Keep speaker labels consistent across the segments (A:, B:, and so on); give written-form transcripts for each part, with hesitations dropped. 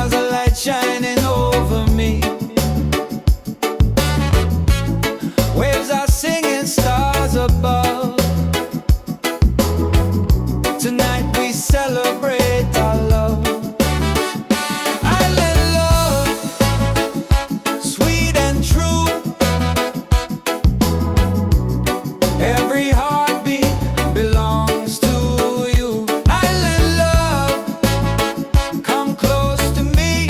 A: smiles a light shining over me. Waves are singing, stars above. Tonight we celebrate our love. Island love, sweet and true. Every heartbeat belongs to you. Island love, come close to me.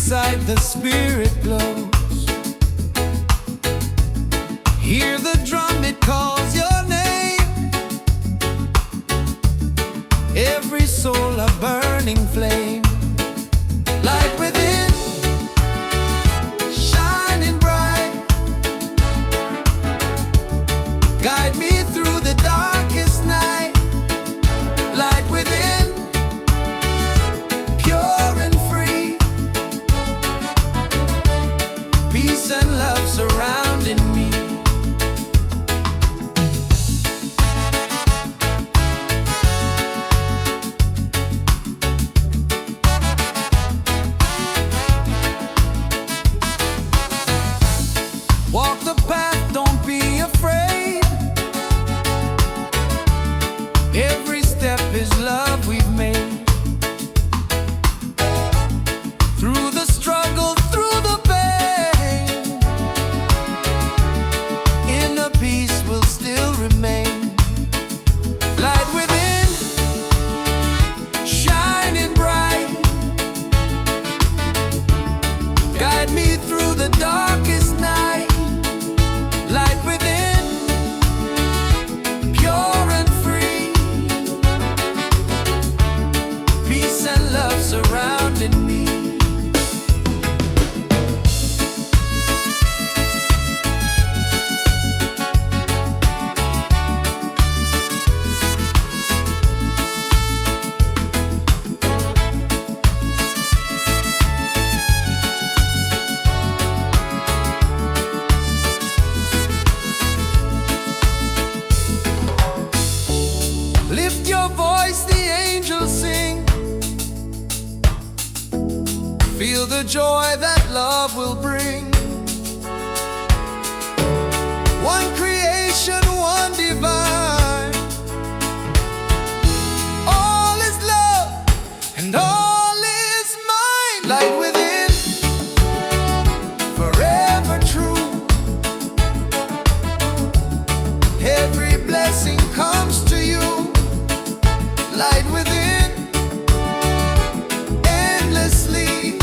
A: inside the spirit glows. Hear the drum, it calls your name. Every soul a burning flame. Light within, shining bright. Guide me through the darkest night. Light within, pure and free. Peace and love surrounding me. Walk the path, don't be afraid. Every step is love we've made. Through the struggle, through the pain, inner peace will still remain. Light within, shining bright. Guide me through the darkest night. Light within, pure and free. Peace and love surrounding me. Lift your voice, the angels sing. Feel the joy that love will bring. One creation, one divine. All is love and all is mine. Light within, forever true. Every blessing comes to you. Light within, endlessly.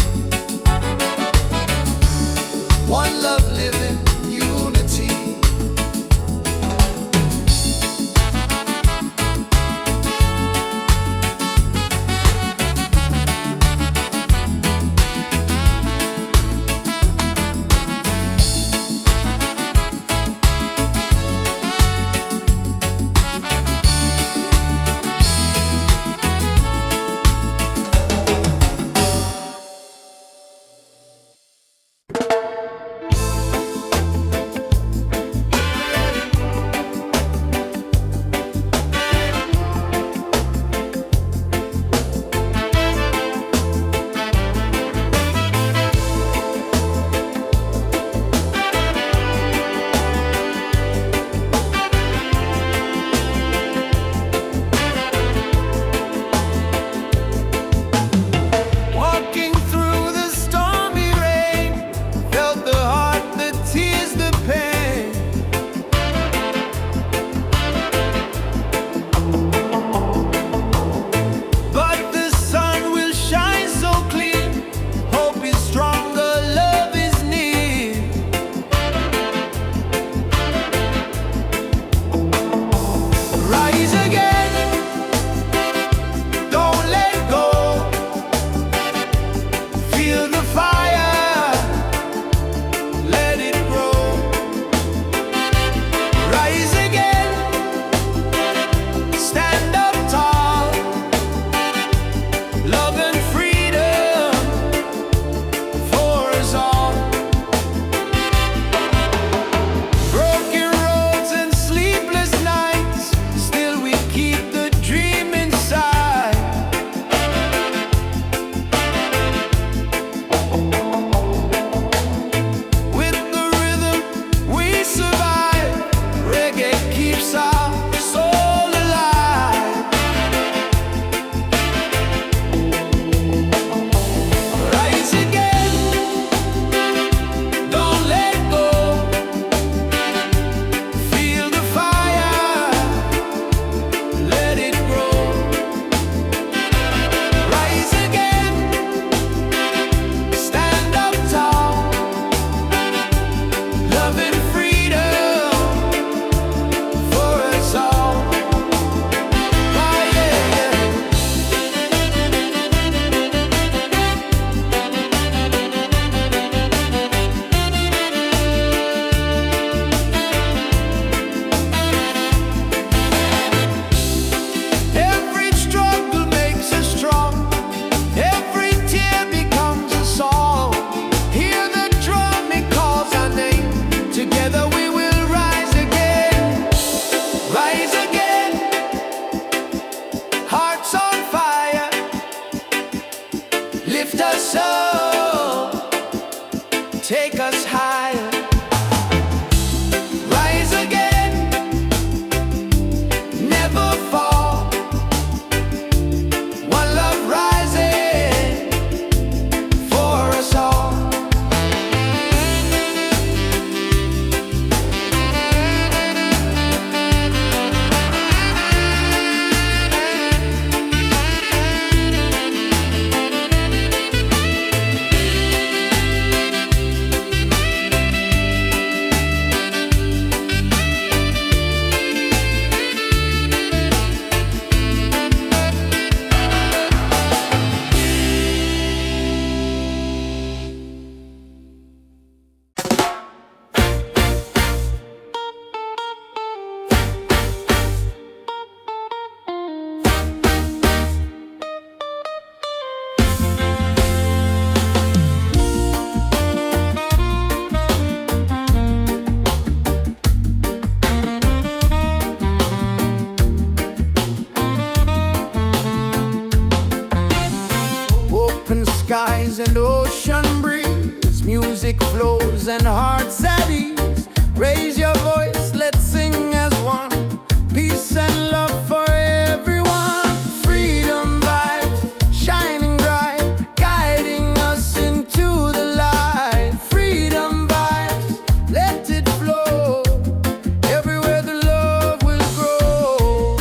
A: One love living, unity. take us higher. Rise again, never fall. One love rising for us all. Open skies and ocean breeze, music flows and hearts at ease. Raise your voice, let's sing as one. Peace and love for everyone. Freedom vibes, shining bright, guiding us into the light. Freedom vibes, let it flow. Everywhere the love will grow.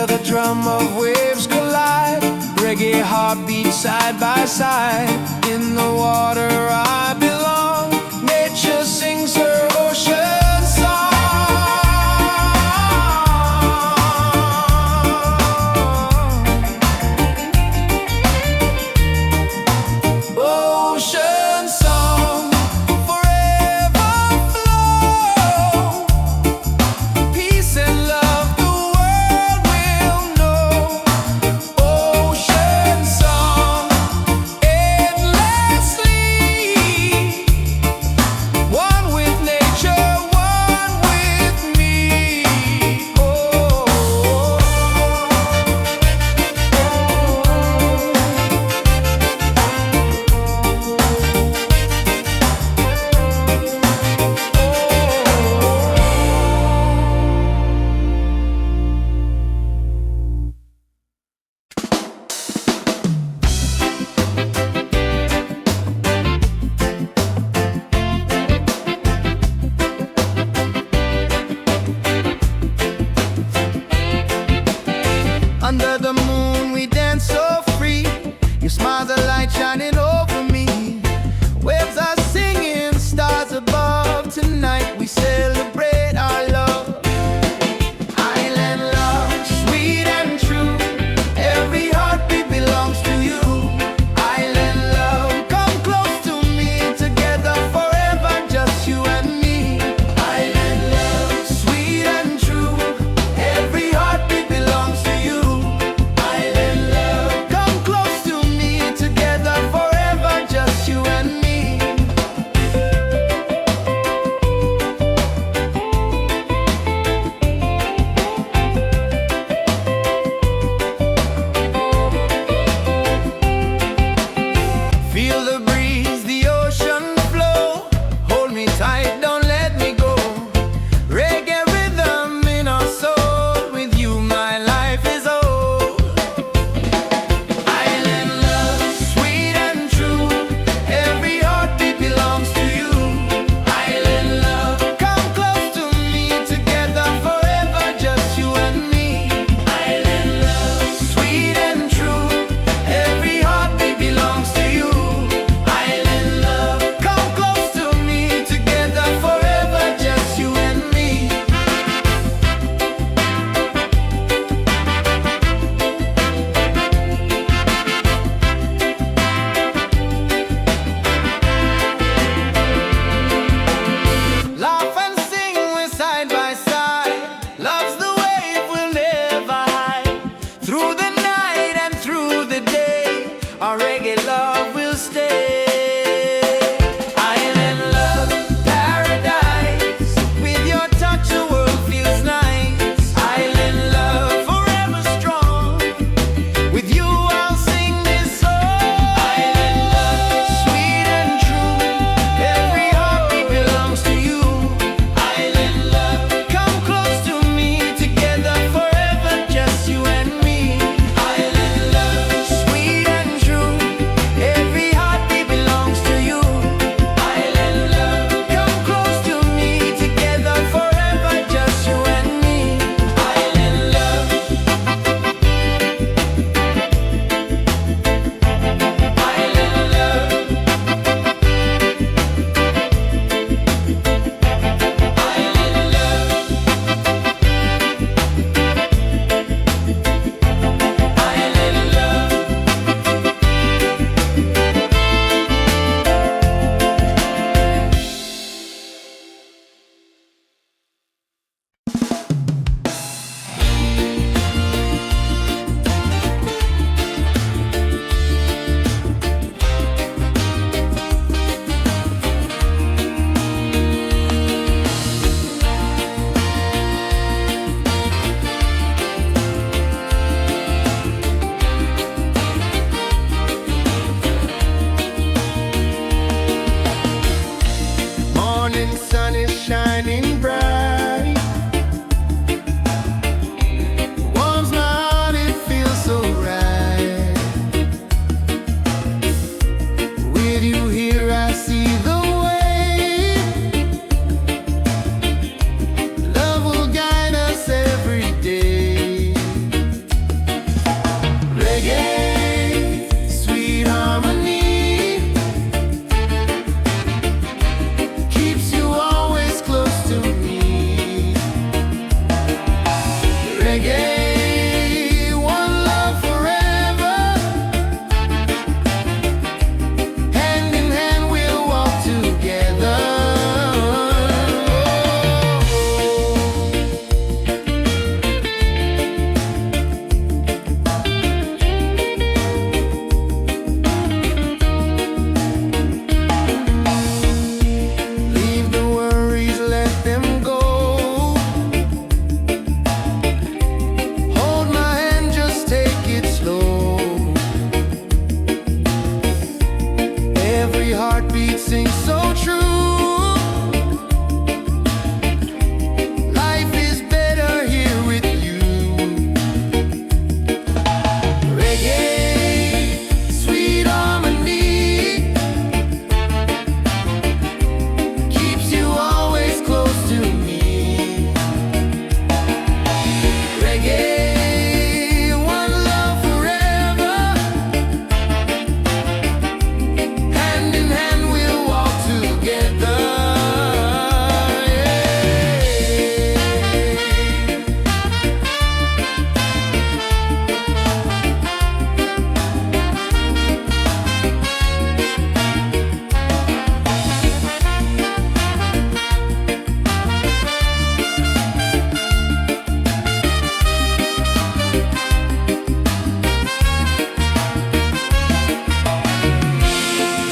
A: where the drum of waves collide. Reggae heartbeats side by side. In the water I belong. Nature sings her ocean song. Ocean song, forever flow. Peace and love the world will know. Ocean song, endlessly. One with nature, one with me. Under the moon we dance so free. Your smile's a light shining over me. Waves are singing, stars above. Tonight we celebrate our love. Island love, sweet and true. Every heartbeat belongs to you. Island love, come close to me. Together forever, just you and me. Island love, sweet and true. Every heartbeat belongs to you.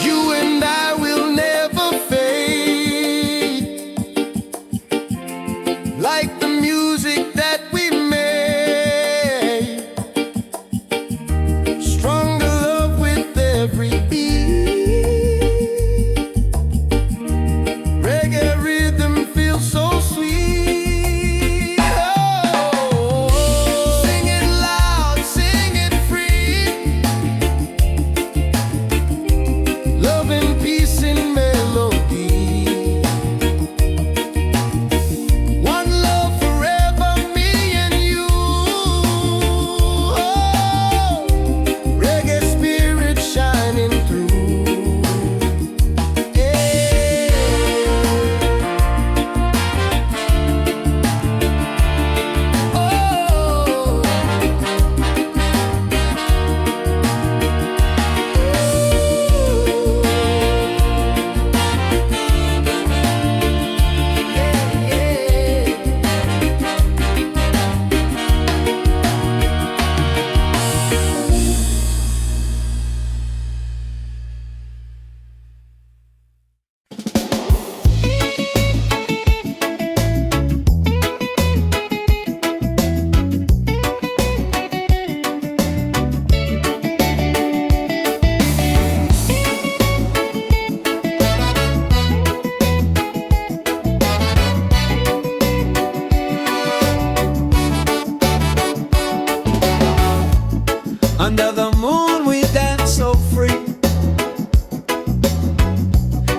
A: You and I will never fade, like the music that we made. Stronger love with every beat. Reggae rhythm feels so sweet. Oh, sing it loud, sing it free. Love and peace in melody. One love forever, me and you. Oh, reggae spirit shining through. Yeah. Oh. Under the moon we dance so free.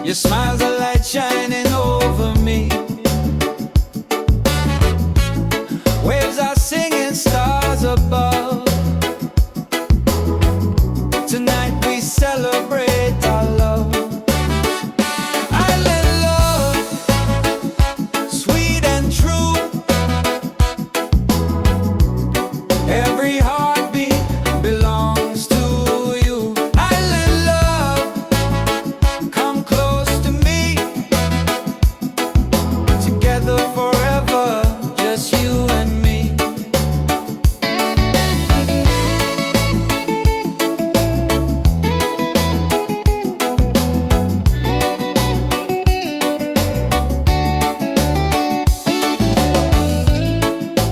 A: Your smile's a light shining over me. Waves are singing, stars above. Tonight we celebrate our love. Island love, sweet and true. Every heartbeat belongs to you. Island love, come close to me. Together forever, just you and me.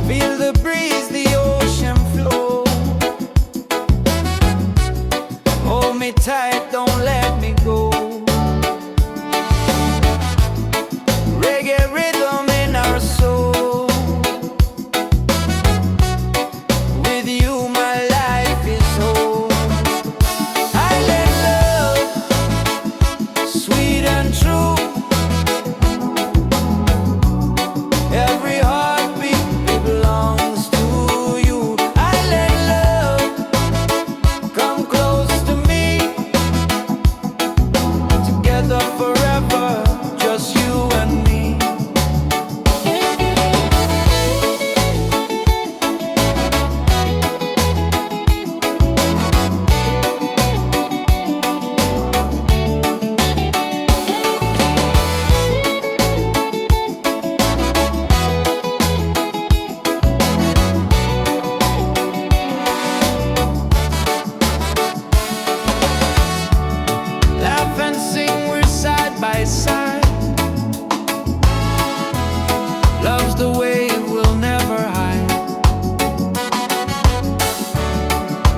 A: Feel the breeze, the ocean flow. Hold me tight, don't let me go. Reggae rhythm in our soul. With you my life is whole. Island love, sweet and true. Every heartbeat belongs to you. Island love, come close to me. Together forever, just you and me. Laugh and sing, we're side by side. Love's the way we'll never hide.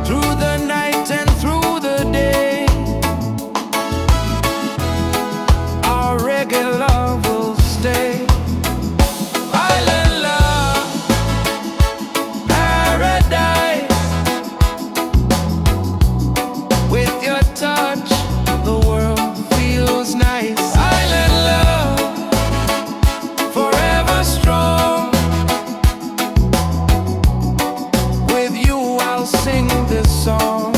A: Through the night and through the day, our reggae love will stay. Island love, paradise. With your touch, the world feels nice. Island love, forever strong. With you I'll sing this song.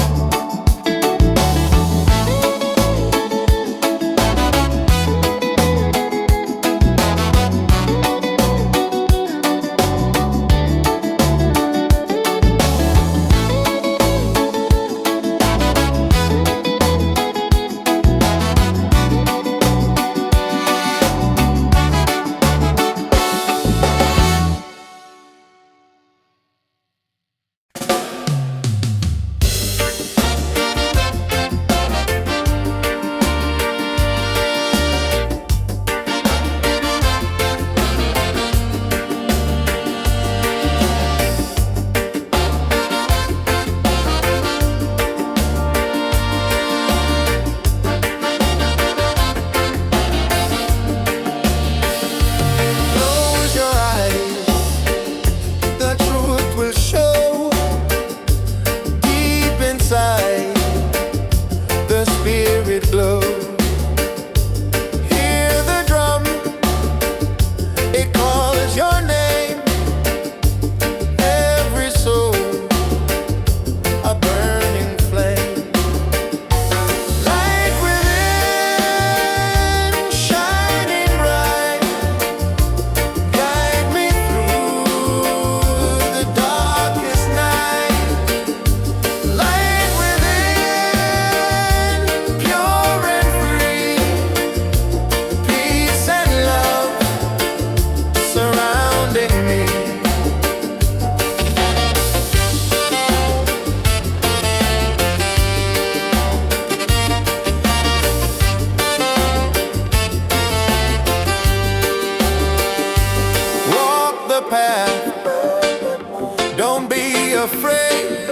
A: afraid.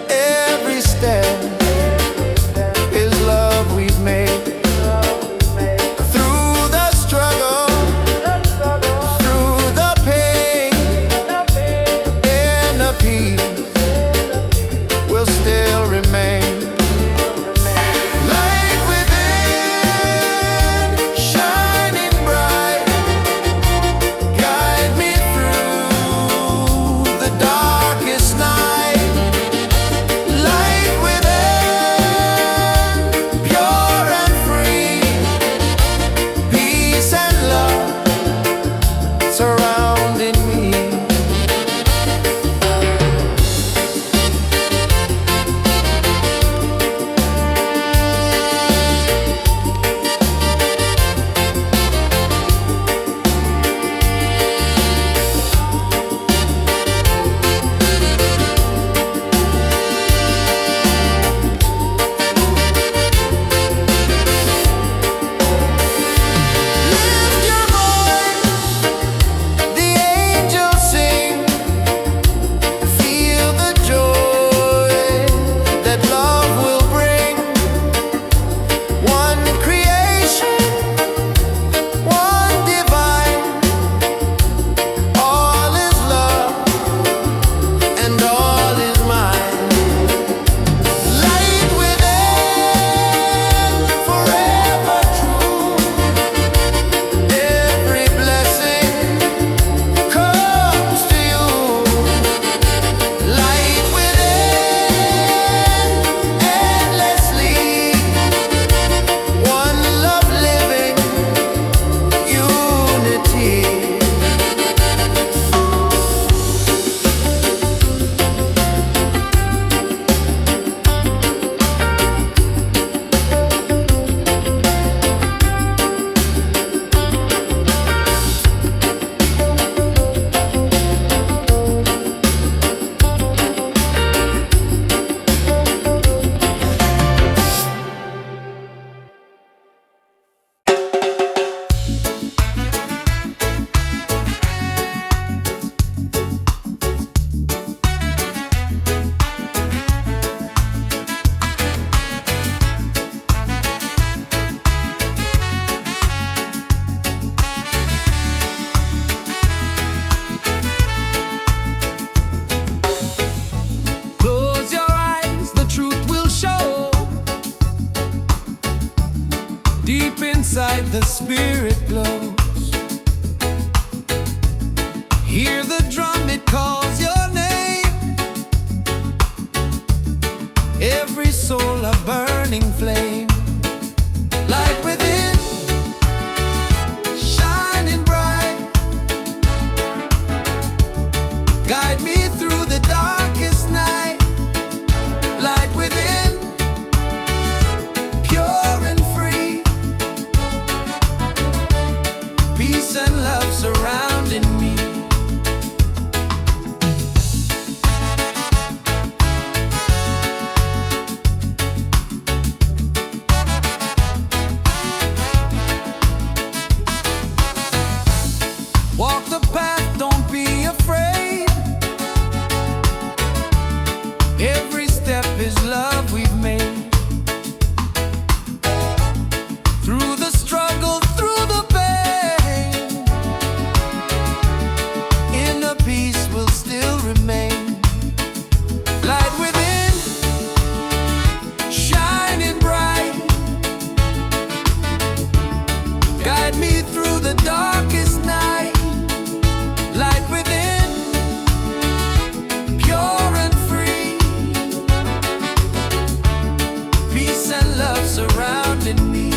A: Every step is love we've made. Through the struggle, through the pain, inner peace will still remain. Light within, shining bright, guide me through the darkest night. Light within, pure and free, peace and love surrounding me. Lift your voice, the angels sing. Feel the joy that love will bring. One creation, one divine. All is love and all is mine. Light within, forever true. Every blessing comes to you. Light within, endlessly. One love living, unity. Close your eyes, the truth will show. Deep inside the spirit glows. Hear the drum, it calls your name. Every soul a burning flame. Light within, shining bright. Guide me through the darkest night. Light within, pure and free, peace and love surrounding me. Walk the path, don't be afraid. Every step is love we've made. Through the struggle, through the pain, inner peace will still remain. Light within, shining bright. Guide me through the darkest night. Light within, pure and free, peace and love surrounding me.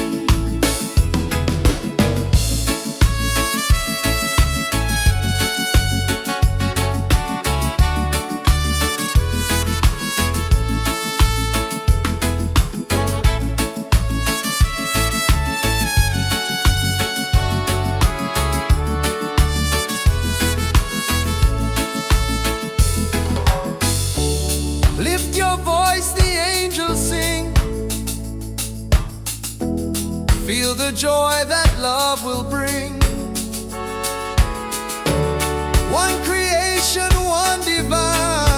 A: Lift your voice, the angels sing. Feel the joy that love will bring. One creation, one divine.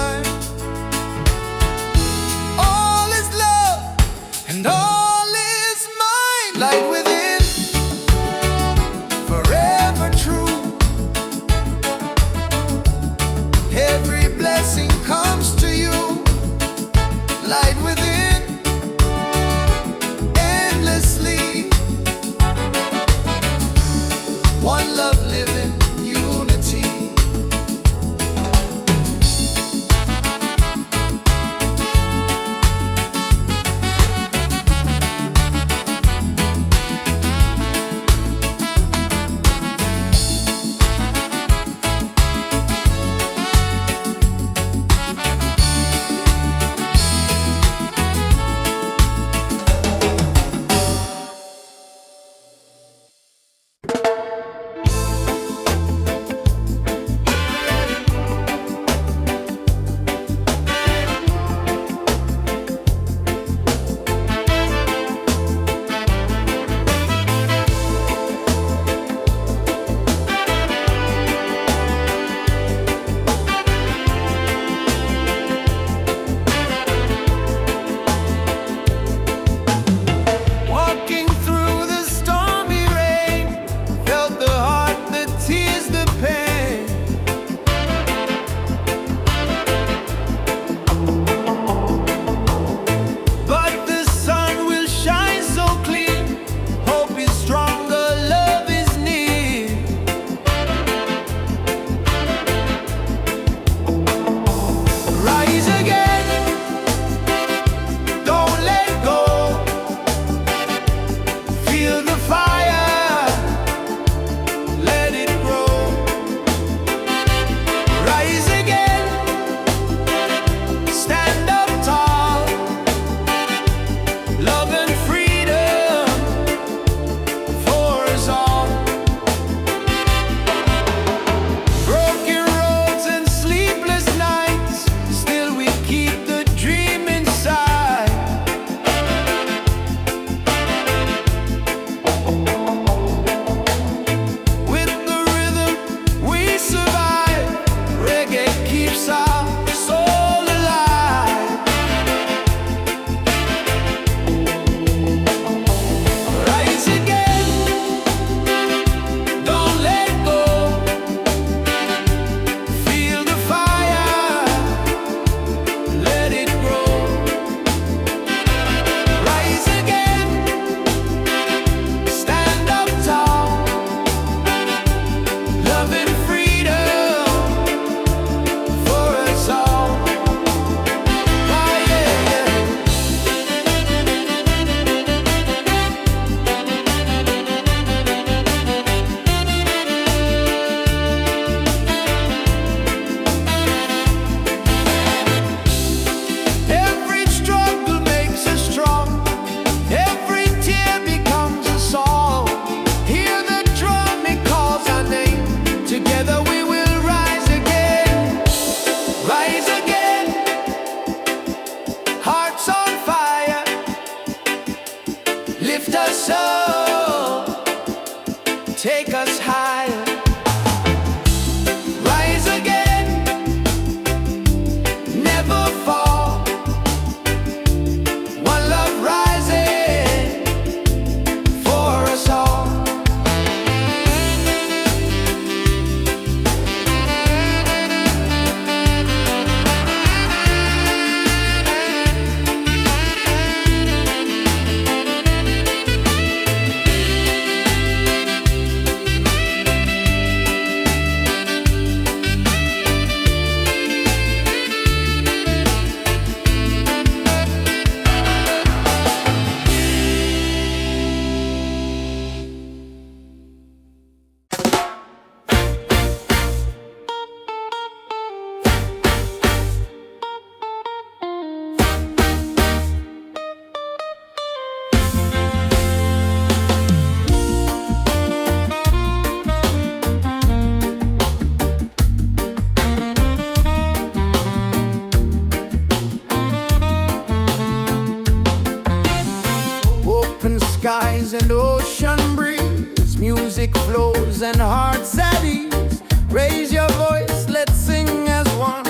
A: flows and hearts at ease. Raise your voice, let's sing as one.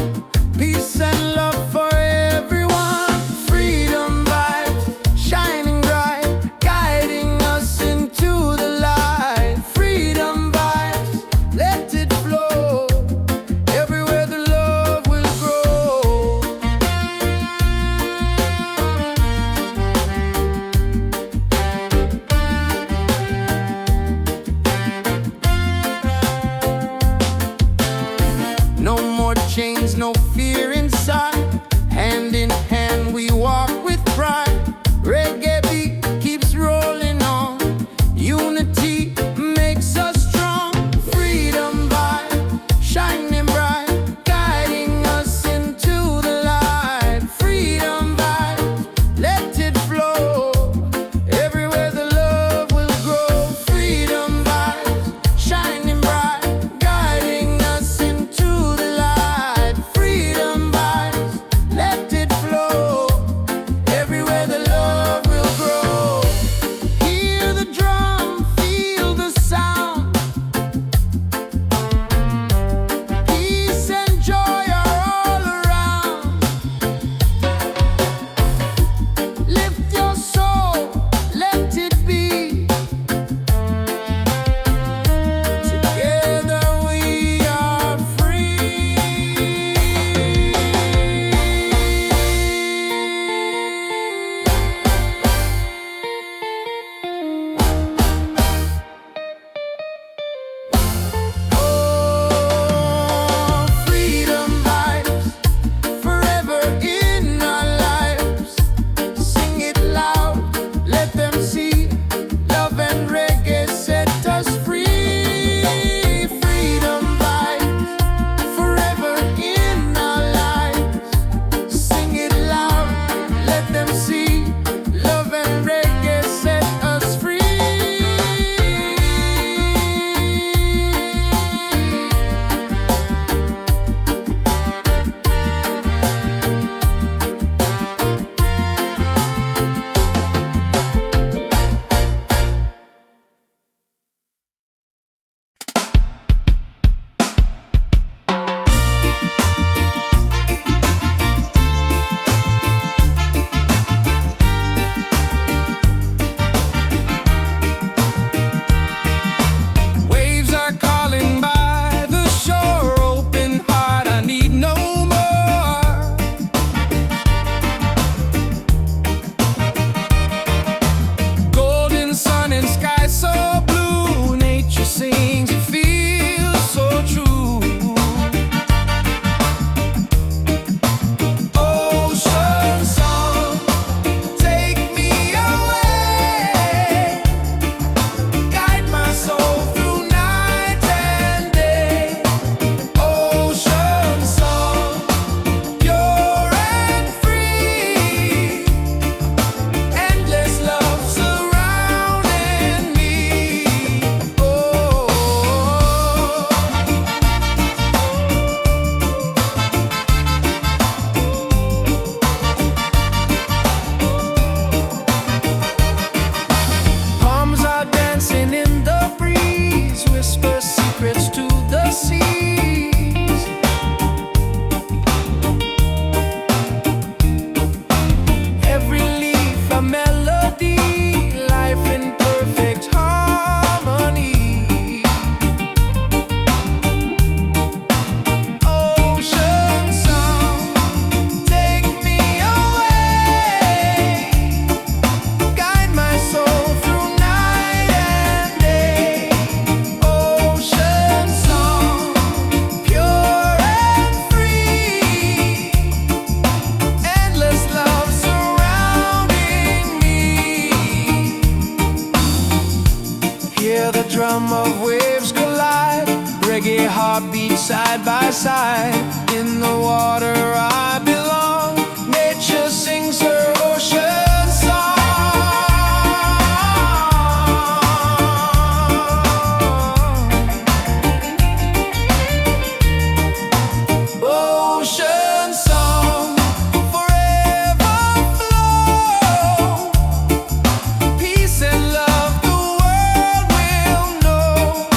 A: Peace and love for everyone. Freedom vibes, shining bright, guiding us into the light. Freedom vibes, let it flow. Everywhere the love will grow. No more chains, no fear inside. Hand in hand we walk with pride. Reggae beat keeps rolling on. Unity makes us strong. Freedom vibe, shining bright, guiding us into the light. Freedom vibe, let it flow. Everywhere the love will grow. Freedom vibes, shining bright, guiding us into the light. Freedom vibes, let it flow. Everywhere the love will grow. Hear the drum, feel the sound. Peace and joy are all around. Lift your soul, let it be. Together we are free. Oh, freedom vibes, forever in our lives. Sing it loud, let them see. Love and reggae set us free. Freedom vibes, forever in our lives. Sing it loud, let them see. Love and reggae set us free. Waves are calling by the shore. Open heart, I need no more. Golden sun and sky so blue. Nature sings, it feels so true. Ocean song, take me away. Guide my soul through night and day. Ocean song, pure and free. Endless love surrounding me. Oh. Palms are dancing in the breeze. Whisper secrets to the seas. Every leaf a melody. Life in perfect harmony. Ocean song, take me away. Guide my soul through night and day. Ocean song, pure and free. Endless love surrounding me. Hear the drum of waves collide. Reggae heartbeat side by side. In the water I belong. Nature sings her ocean song. Ocean song, forever flow. Peace and love the world will know.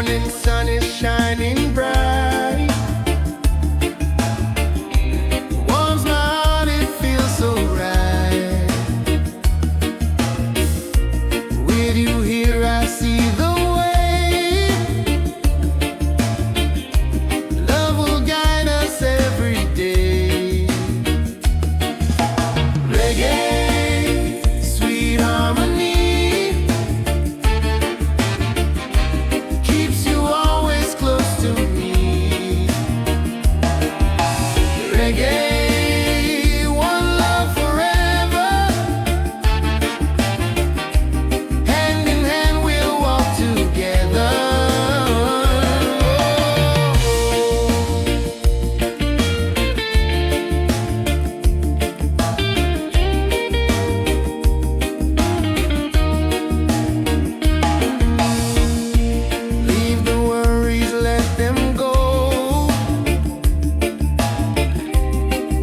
A: morning sun is shining bright. Warms my heart, it feels so right. With you here I see the way. Love will guide us every day. Reggae, sweet harmony, keeps you always close to me. Reggae, one love forever. Hand in hand we'll walk together. Leave the worries, let them go.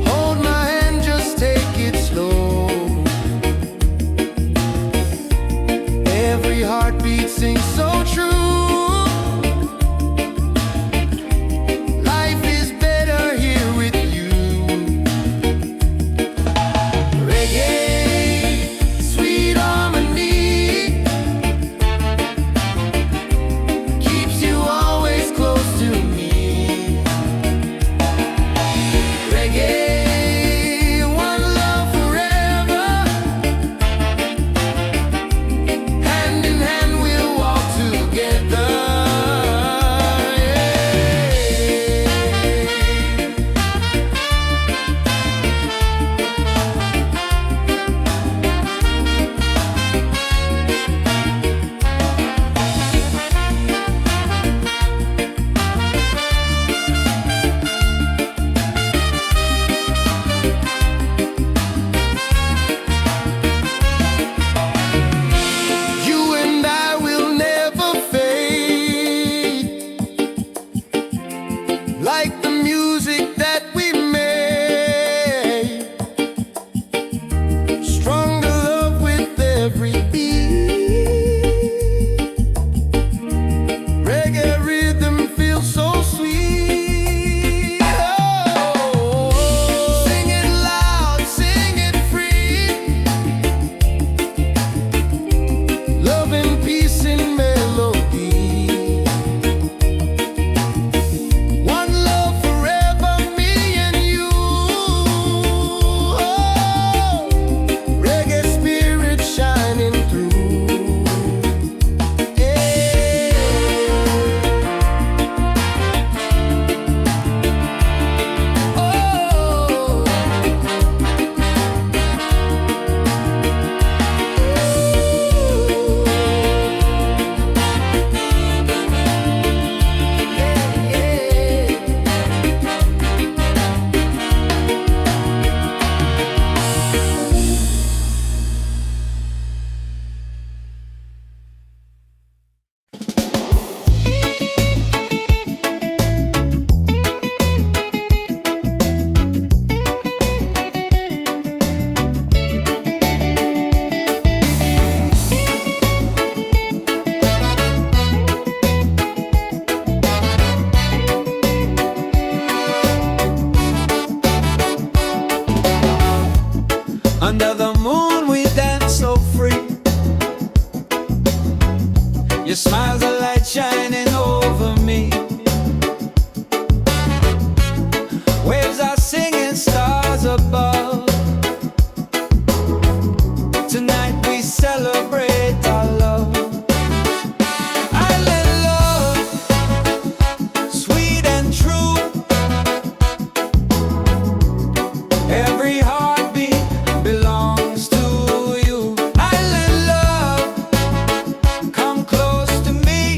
A: Hold my hand, just take it slow. Every heartbeat sings so true. Life is better here with you. Reggae, sweet harmony, keeps you always close to me. Reggae, one love forever. Hand in hand we'll walk together. You and I will never fade, like the music that we made. Stronger love with every beat. Reggae rhythm feels so sweet. Oh, sing it loud, sing it free. Love and peace in melody. One love forever, me and you. Oh, reggae spirit shining through. Yeah. Oh. Under the moon we dance so free. Your smile's a light shining over me. Waves are singing, stars above. Tonight we celebrate our love. Island love, sweet and true. Every heartbeat belongs to you. Island love, come close to me.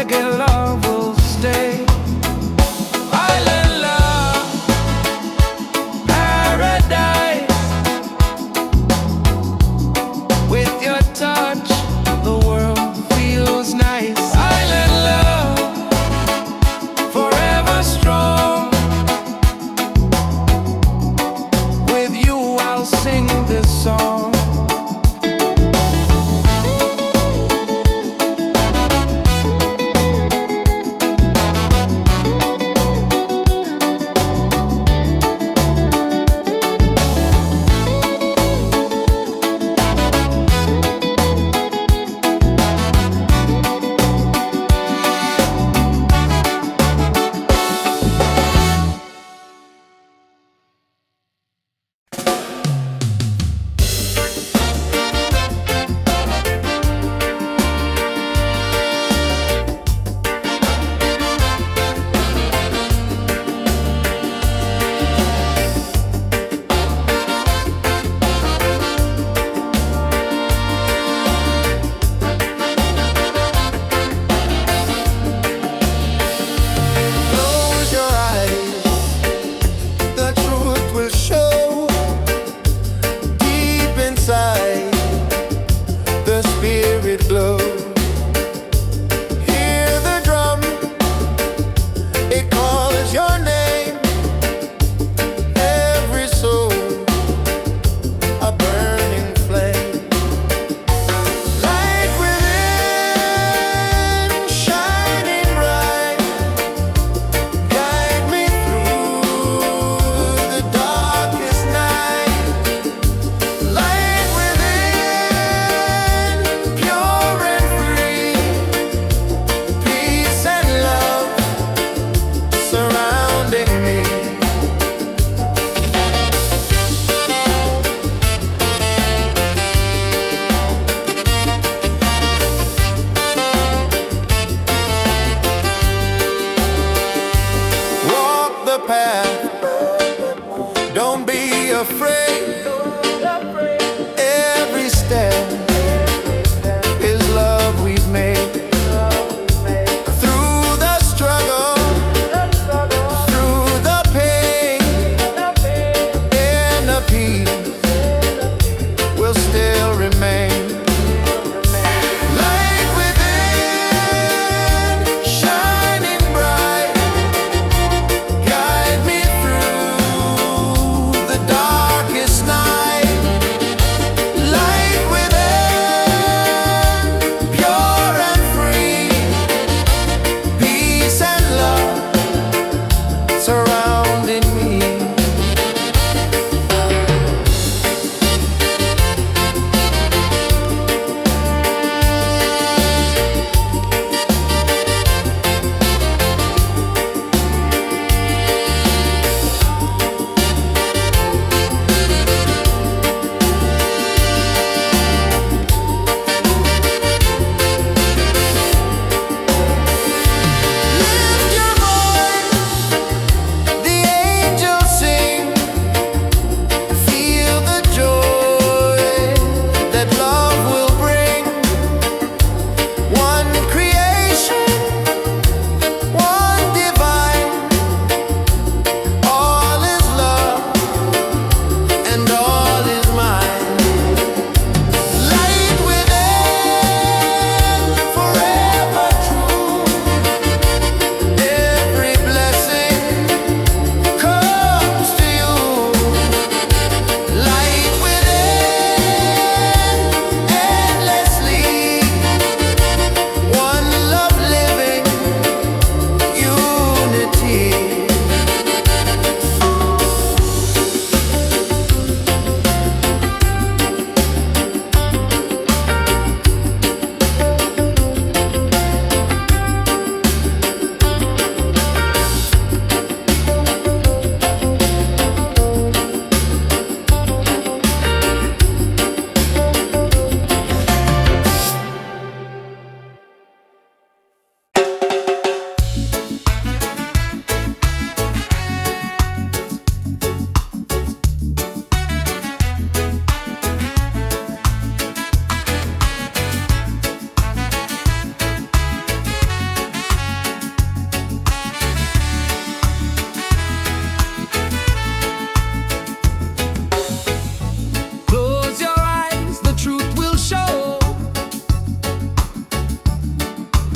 A: reggae love will stay. Island love, paradise. With your touch, the world feels nice. Island love, forever strong. With you I'll sing this song.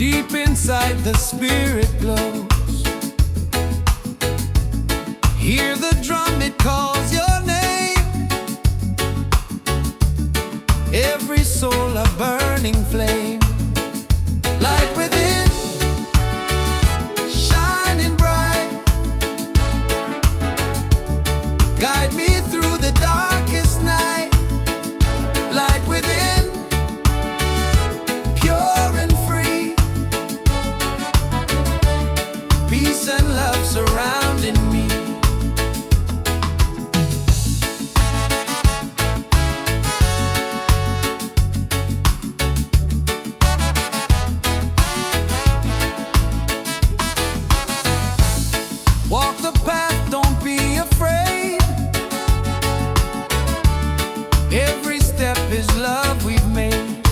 A: Deep inside the spirit glows. Hear the drum, it calls your name. Every soul a burning flame. Light within, shining bright. Guide me through the darkest night. Light within, pure and free. Peace and love surrounding me. Walk the path, don't be afraid. Every step is love we've made.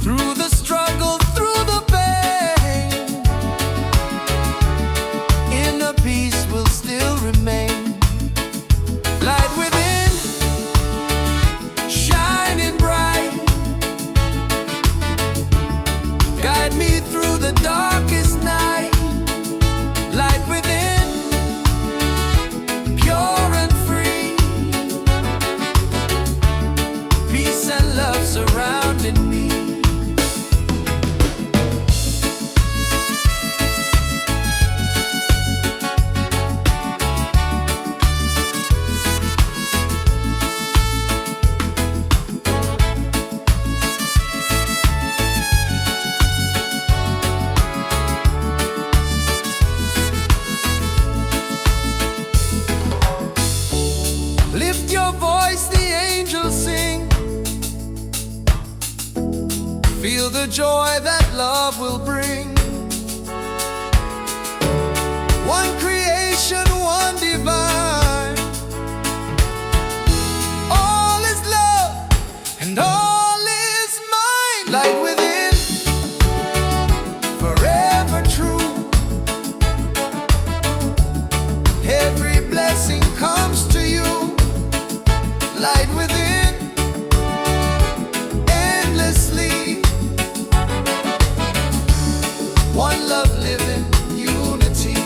A: Through the struggle, through the pain, inner peace will still remain. Light within, shining bright. Guide me through the darkest night. Light within, pure and free. Peace and love surrounding me. Lift your voice, the angels sing. Feel the joy that love will bring. One creation, one divine. All is love and all is mine. Light within, forever true. Every blessing comes to you. Light within, endlessly. One love living, unity.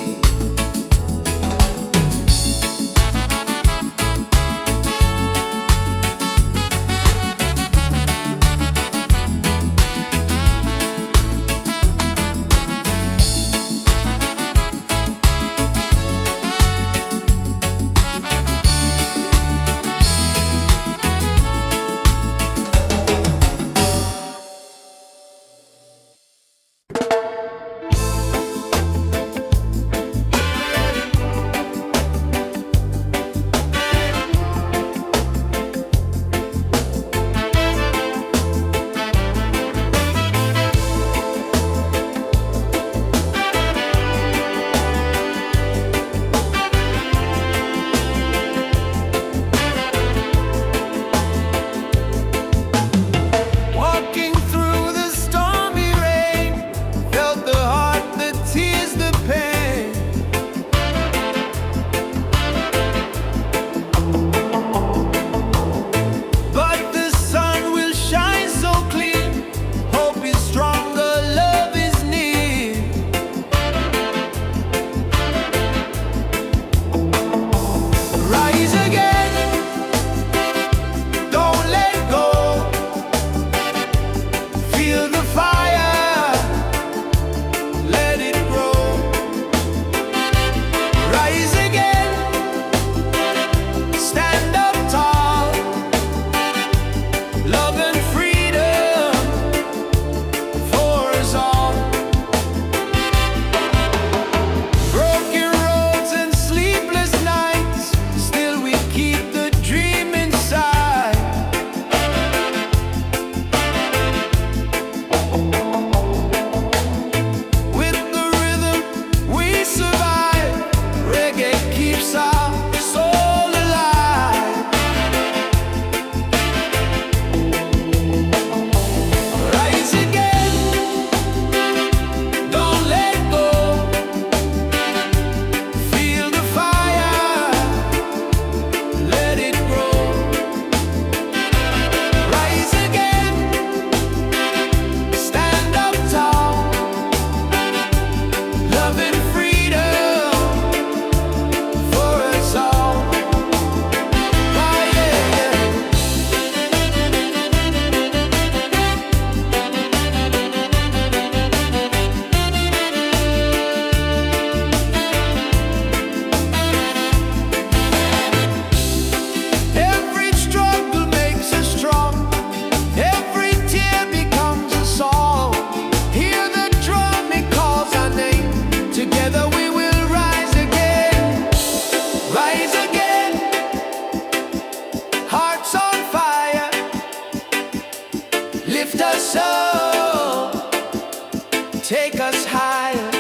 A: take us higher.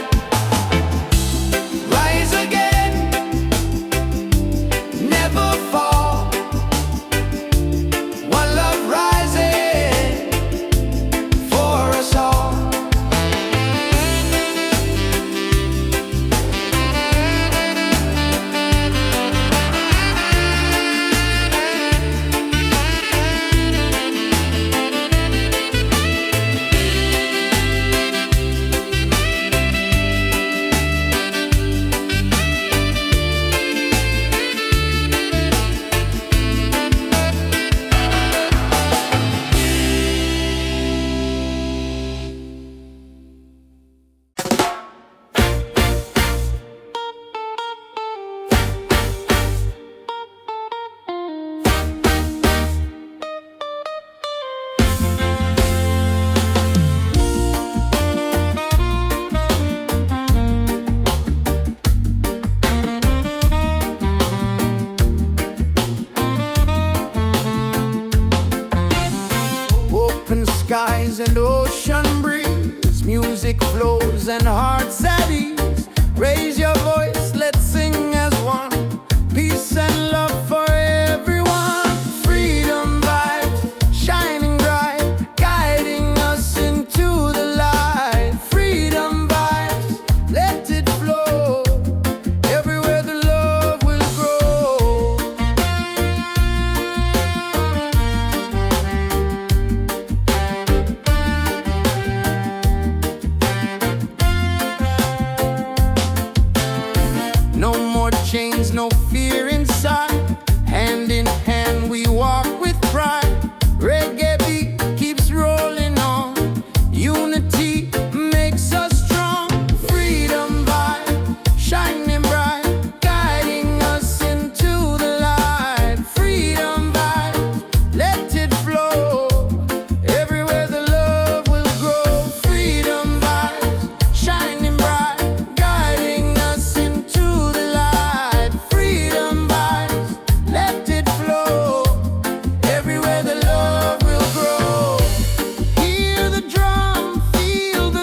A: Rise again, never fall. One love rising for us all. Open skies and ocean breeze, music flows and hearts at ease. Raise your voice, let's sing as one. Peace and love for everyone. Freedom vibes, shining bright, guiding us into the light. Freedom vibes, let it flow. Everywhere the love will grow. No more chains, no fear inside. Hand in hand we walk with pride. Reggae beat keeps rolling on. Unity makes us strong. Freedom vibe, shining bright, guiding us into the light. Freedom vibe, let it flow. Everywhere the love will grow. Freedom vibes, shining bright, guiding us into the light. Freedom vibes, let it flow. Everywhere the love will grow. Hear the drum, feel the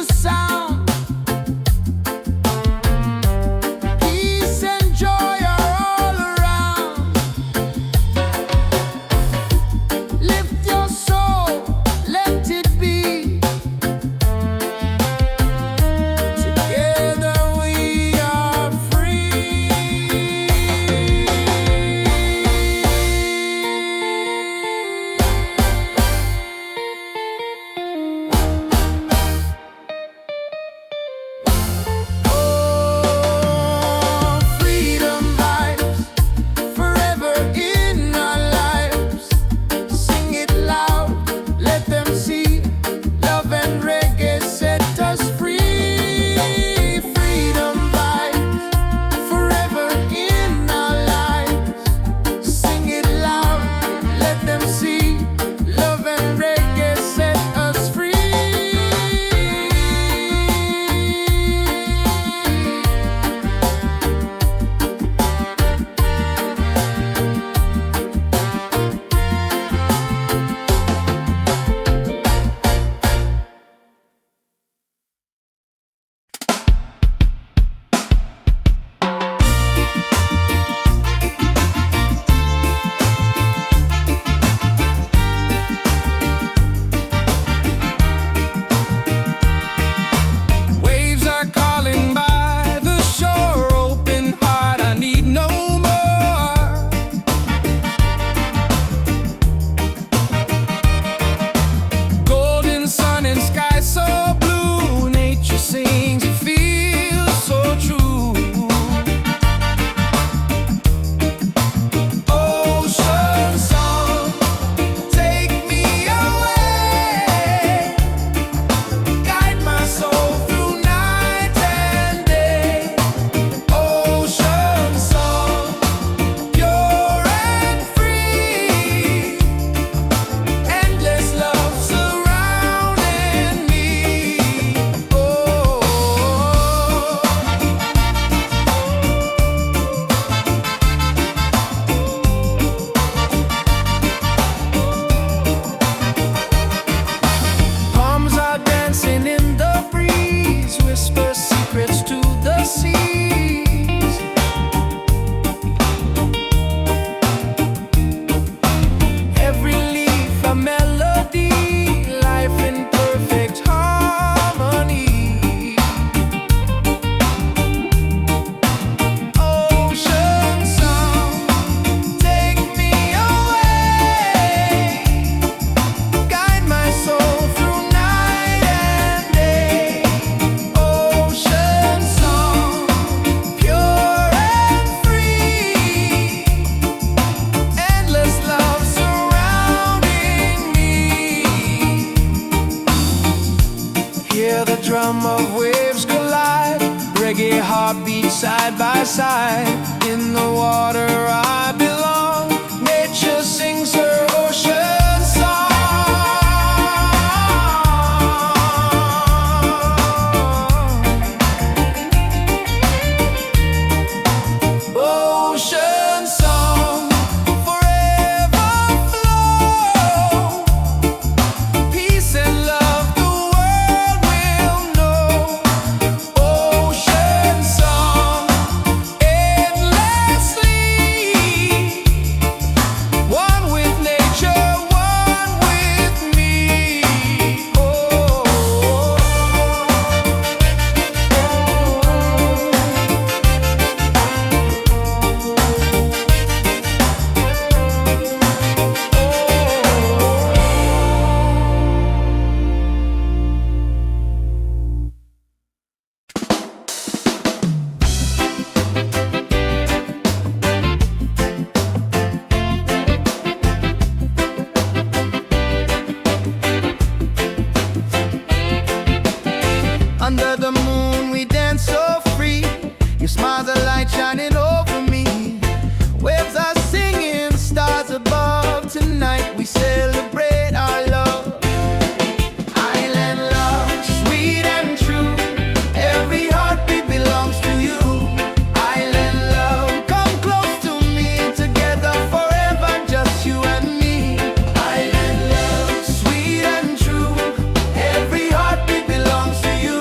A: whisper secrets to the seas. Every leaf a melody, life in perfect harmony. Ocean song, take me away, guide my soul through night and day. Ocean song, pure and free, endless love surrounding me. Hear the drum of waves collide, reggae heartbeat side by side. In the water I belong, nature sings her ocean song. Ocean song, forever flow, peace and love the world will know. Ocean song, endlessly, one with nature, one with me. Oh. Under the moon we dance so free. Your smile's a light shining over me. Waves are singing, stars above. Tonight we celebrate our love. Island love, sweet and true. Every heartbeat belongs to you. Island love, come close to me. Together forever, just you and me. Island love, sweet and true. Every heartbeat belongs to you.